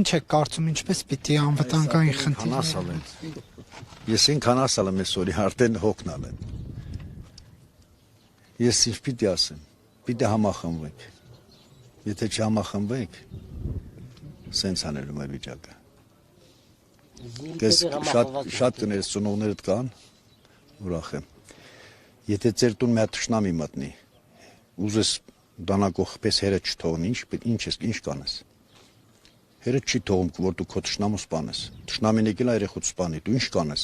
Ինչ եք կարծում, ինչպես պիտի անվտանգային խնդիրները։ Ես ինքան ասալ եմ այսօրի արդեն հոգնալ եմ։ Ես ինչ պիտի ասեմ, պիտի համախմբվենք։ Եթե չհամախմբվենք, սենց անելու մեր վիճակը։ Շատ կներես ծնողներդ կան, ուրախ եմ։ Եթե ծեր տուն մի հատ թշնամի մտնի, ուզես դանակող պես հերը չթողնի, ինչ կանես։ Հերը չի թողում, որ դու քո թշնամու սպանես։ Թշնամին եկել է երեխուդ սպանի, դու ինչ կանես։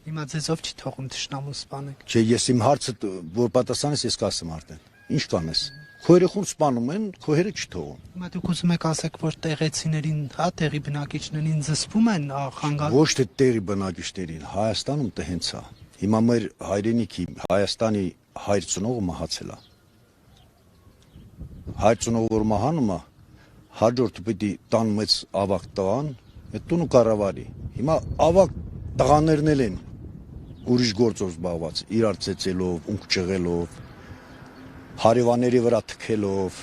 Հիմա ձեզով չի թողում թշնամու սպանեք։ Չէ, ես իմ հարցը որ պատասխանես, ես կասեմ արդեն։ Ինչ կանես։ Քո երեխուն սպանում են, քո հերը չի թողում։ Հիմա դուք ուզում եք ասեք, որ տեղեցիներին, տեղի բնակիչներին զսպում են խանգարում։ Ոչ թե տեղի բնակիչներին, Հայաստանում դա հենց է։ Հիմա մեր հայրենիքի Հայաստանի հայր ծնողը մահացել է։ Հայր ծնողը որ մահանում է, հաջորդը պիտի տան մեծ ավակ տղան, այդ տունը կառավարի։ Հիմա ավակ տղաներն էլ են ուրիշ գործով զբաղված, իրար ծեծելով, ունք ճղելով, հարևանների վրա թքելով,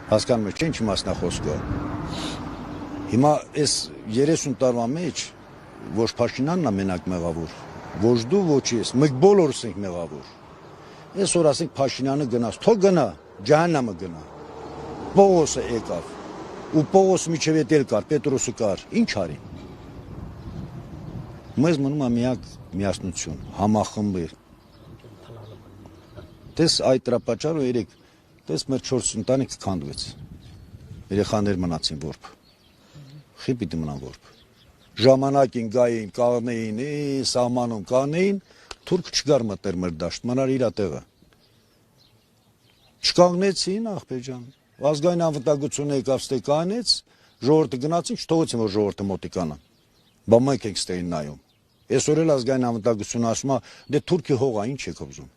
հասկանում եք, չէ՞ ինչ իմաստնա խոսքը։ Հիմա այս 30 տարվա մեջ ոչ Փաշինյանն է մենակ մեղավոր, ոչ դու, ոչ ես, մենք բոլորս ենք մեղավոր։ Այսօր ասենք Փաշինյանը գնաց, թող գնա, ջահանամը գնա։ Պողոսը եկավ, ու Պողոս միջև էլ կար, Պետրոսը կար, ինչ արի։ Մեզ մնում է միակ միասնություն, համախմբել։ Տես այդ դրապաճառը երեք, տես մեր 4 ընտանիքը քանդվեց։ Երեխաներ մնացին որբ։ Խի պիտի մնան որբ։ Ժամանակին գային, կանեին, սահմանում կանեին, թուրք չգար մտներ մեր դաշտ, մնար իրա տեղը։ Չկանգնեցին, ախպեր ջան։ Ազգային անվտանգությունը եկավ ստե կանեց, ժողովուրդը գնացին, չթողեցին որ ժողովուրդը մոտիկանա։ Բա մենք ենք ստեին նայում։ Այսօր էլ ազգային անվտանգությունը ասում է, դե թուրքի հողա, ինչ եք ուզում։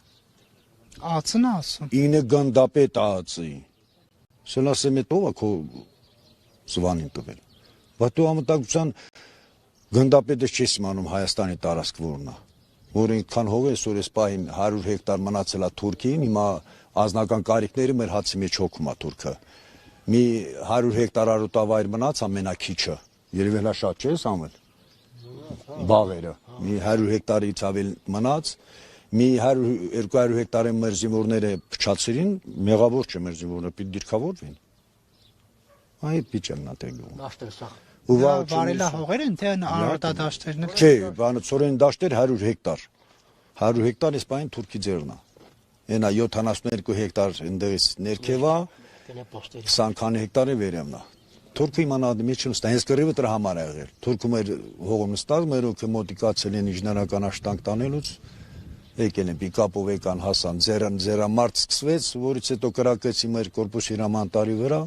Ածն է ասում։ Ինը գնդապետ ածի։ Սելասեմ էտ ով է քո զվանին տվել։ Բա դու անվտանգության գնդապետը չես իմանում Հայաստանի տարածք որն է։ Որ ինքան հող այսօր էս պահին 100 հեկտար մնացել է Թուրքիին, հիմա ազնական կարիքները մեր հացի մեջ հոգում է թուրքը։ Մի 100 հեկտար արոտավայր մնաց ամենակիչը։ Երևի հլա շատ չէ Սամվել։ Բաղերը։ Մի 100 հեկտարից ավել մնաց, մի 100-200 հեկտարի մեր զինվորները փչացրին, մեղավոր չէ մեր զինվորները, պիտի դիրքավորվին։ Այդ վիճակն է տեղում։ Ու վարելա հողեր են, թե արոտադաշտերն են։ Չէ, բանը ծորեն դաշտեր 100 հեկտար։ 100 հեկտար էս պահին թուրքի ձեռն է։ Ենա 72 հեկտար ընդեղից ներքև է, 20 քանի հեկտար է վերևն է։ Թուրքը իմանա մեջ չնստա, հենց կռիվը դրա համար է եղել։ Թուրքը մեր հողը նստած, մեր հոգը մոտիկացել են ինժեներական աշխատանք տանելուց, եկել են պիկապով եկան հասան, ձեռամարտ սկսվեց, որից հետո կրակեցի մեր կորպուսի հրամանատարի վրա,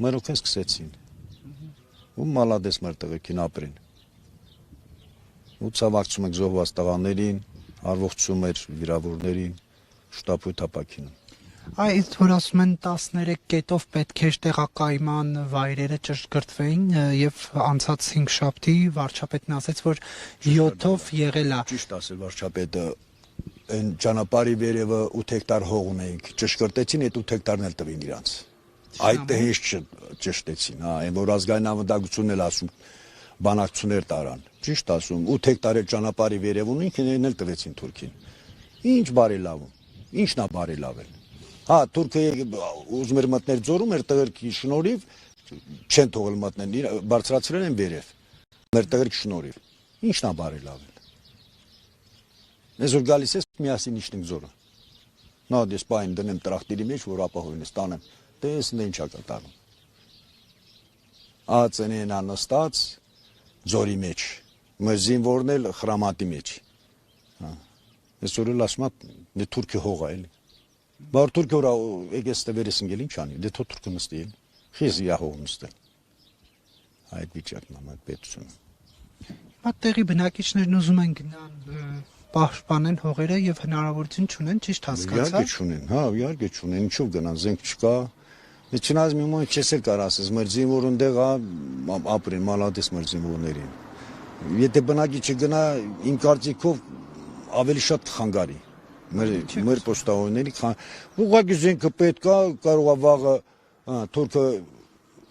մեր հոգեն սկսեցին։ Ու մալադես մեր տղեկին ապրին։ Ու ցավակցում ենք զոհված տղաներին, առողջում մեր վիրավորներին, շտապույտ ապակինում։ Այդ որ ասում են 13 կետով պետք է տեղակայման վայրերը ճշգրտվեին եւ անցած 5 շաբթի վարչապետն ասաց, որ 7-ով եղել է։ Ճիշտ ասել վարչապետը, այն ճանապարհի վերևը 8 հեկտար հող ունեինք, ճշգրտեցին, այդ 8 հեկտարն էլ տվին իրանց։ Այդ հենց ճշտեցին, հա, այն որ ազգային անվտանգությունն էլ ասում բանակցություններ տարան։ Ճիշտ ասում, 8 հեկտար էլ ճանապարհի վերև ունեինք, այն էլ տվեցին թուրքին։ Ինչ բարելավում, ինչն է բարելավել։ Հա, թուրքը ուզում էր մտնել ձորում, մեր տղերքի շնորհիվ չեն թողել մտնել, բարձրացրել են վերև։ Մեր տղերքի շնորհիվ։ Ինչն է բարելավել։ Այսօր գալիս ես միասին իջնենք ձորը։ Նա դες պայն դնեմ տրախտերի մեջ, որ ապահովեն ստանեմ։ Տեսնեն ինչ է կատարում։ Ածենեն անստած ձորի մեջ, մեր զինվորն էլ խրամատի մեջ։ Հա։ Այսօր էլ ասում է, դե թուրքի հող է էլի։ Բար թուրքը որա եկես տվերես ընկել ինչ անի, դե թո թուրքը նստի էլ, խիզ հող նստել։ Այդ վիճակն է մեր պետությունը։ Հիմա տեղի բնակիչներն ուզում են գնան պաշտպանեն հողերը եւ հնարավորություն չունեն, ճիշտ հասկացա։ Իհարկե չունեն, հա, իհարկե չունեն, ինչով գնան, զենք չկա։ Չնայած մի մոտ չես էլ կար ասես, մեր զինվորն դեղ ապրեն, մալադես մեր զինվորներին։ Եթե բնակիչը գնա, իմ կարծիքով ավելի շատ խանգարի։ Մեր պոստավորների ուղղակի զենքը պետք է, կարող է վաղը թուրքը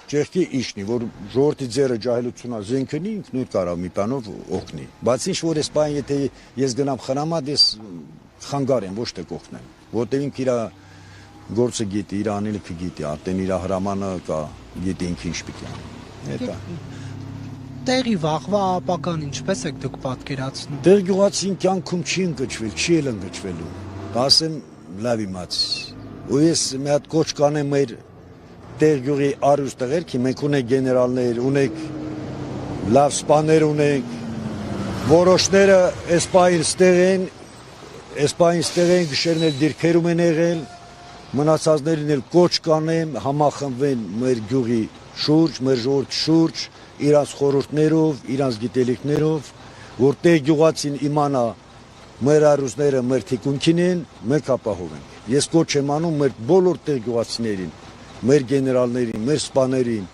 ճեղքի իշնի, որ ժողովրդի ձեռը ջահելությունա զենքնի, ինքն նույն կարող մի բանով օգնի։ Բայց ինչ որ էս բան, եթե ես գնամ խնամած, ես խանգար եմ, ոչ թե կօգնեմ, որտեղ ինքը իր գործը գիտի, իր անելիքը գիտի, արդեն իր հրամանը կա, գիտի ինքը ինչ պիտի անի։ Դա։ Տեղի վաղվա ապագան ինչպես եք դուք պատկերացնում։ Տեղ գյուղացին կյանքում չի ընկճվել, չի էլ ընկճվելու։ Ասեմ լավ իմաց։ Ու ես մի հատ կոչ կանեմ մեր տեղ գյուղի արուս տղերքի, մենք ունենք գեներալներ, ունենք լավ սպաներ ունենք, որոշները այս պահին ստեղ են, գիշերն էլ դիրքերում են եղել, մնացածներին էլ կոչ կանեմ, համախմբվեն մեր գյուղի շուրջ, մեր ժողովրդի շուրջ, իրանց խորհուրդներով, իրանց գիտելիքներով, որ տեղ գյուղացին իմանա մեր արուզները մեր թիկունքին են, մենք ապահովենք։ Ես կոչ եմ անում մեր բոլոր տեղ գյուղացիներին, մեր գեներալներին, մեր սպաներին,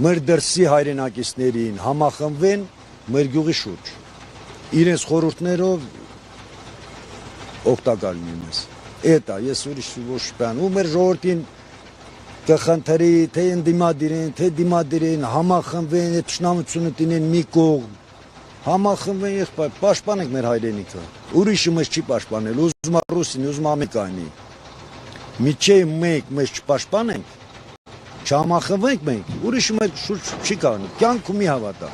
մեր դրսի հայրենակիցներին համախմբվեն մեր գյուղի շուրջ։ Իրենց խորհուրդներով օգտակար լինեն մեզ։ Էտա ես ուրիշ ոչ բան։ Ու մեր ժողովրդին կխնդրի, թե ընդդիմադիրեն, թե դիմադիրեն, համախմբվեն, այդ ճշնամությունը տինեն մի կողմ։ Համախմբվեն եղբայր, պաշտպանենք մեր հայրենիքը։ Ուրիշը մեզ չի պաշտպանել, ուզում է ռուսին, ուզում է ամերիկանի։ Միջև մենք մեզ չպաշտպանենք, չհամախմբվենք մենք, ուրիշը մեզ շուրջ չի կանգնի, կյանքում մի հավատա։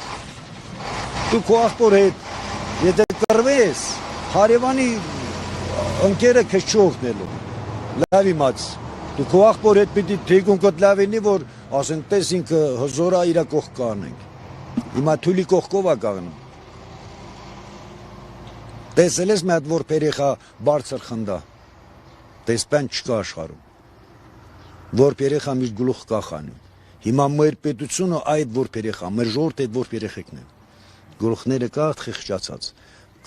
Դու քո աղբոր հետ, եթե կռվես, հարևանի ընկերը քեզ չի օգնելու։ Լավ իմաց։ Դու քո աղբոր հետ պիտի թիկունքդ լավ լինի, որ ասեն տես ինքը հզորա իր կողք կանենք։ Հիմա թույլի կողքով է կանգնում։ Տեսել ես մի հատ որ երեխա բարձր խնդա։ Տեսպան չկա աշխարհում։ Որ երեխա միշտ գլուխ կա խանում։ Հիմա մեր պետությունը այդ որ երեխա, մեր ժողովուրդը այդ որ երեխեքն են։ Գլուխները կա խիղճացած։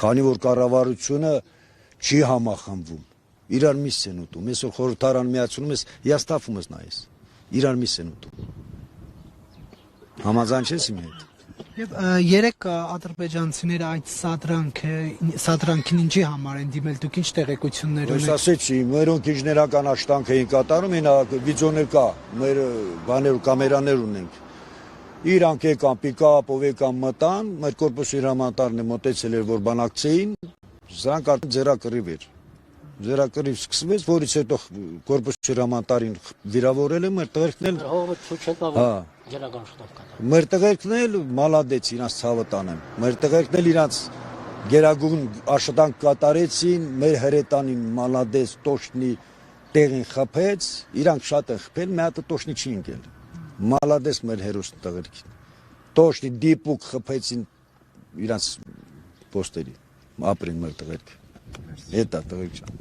Քանի որ կառավարությունը չի համախմբվում։ Իրար միս են ուտում։ Այսօր խորհրդարան միացնում ես, հիասթափում ես նայես։ Իրար միս են ուտում։ Համաձայն չես իմ հետ։ Եվ երեք ադրբեջանցիները այդ սադրանքին ինչի համար են դիմել, դուք ինչ տեղեկություններ Ես ունեք։ ասեցի, մերոնք ինժեներական աշխատանք էին կատարում, այնա վիդեոներ կա, մեր բաներ ու կամերաներ ունենք։ Իրանք եկան պիկապով եկան մտան, մեր կորպուսի հրամանատարն է մոտեցել էր, որ բանակցեին, սրանք արդեն ձեռակռիվ էր։ Ձեռակռիվ սկսվեց, որից հետո կորպուսի հրամանատարին վիրավորել են, մեր տղերքն էլ Մեր տղերքն էլ մալադեց իրանց ցավը տանեմ։ Մեր տղերքն էլ իրանց գերագույն աշխատանք կատարեցին, մեր հրետանին մալադեց տոշնի տեղին խփեց, իրանք շատ են խփել, մի հատ տոշնի չի ընկել։ Մալադեց մեր հերոս տղերքին։ Տոշնի դիպուկ խփեցին իրանց պոստերի, ապրին մեր տղերք։ Էտա տղերք։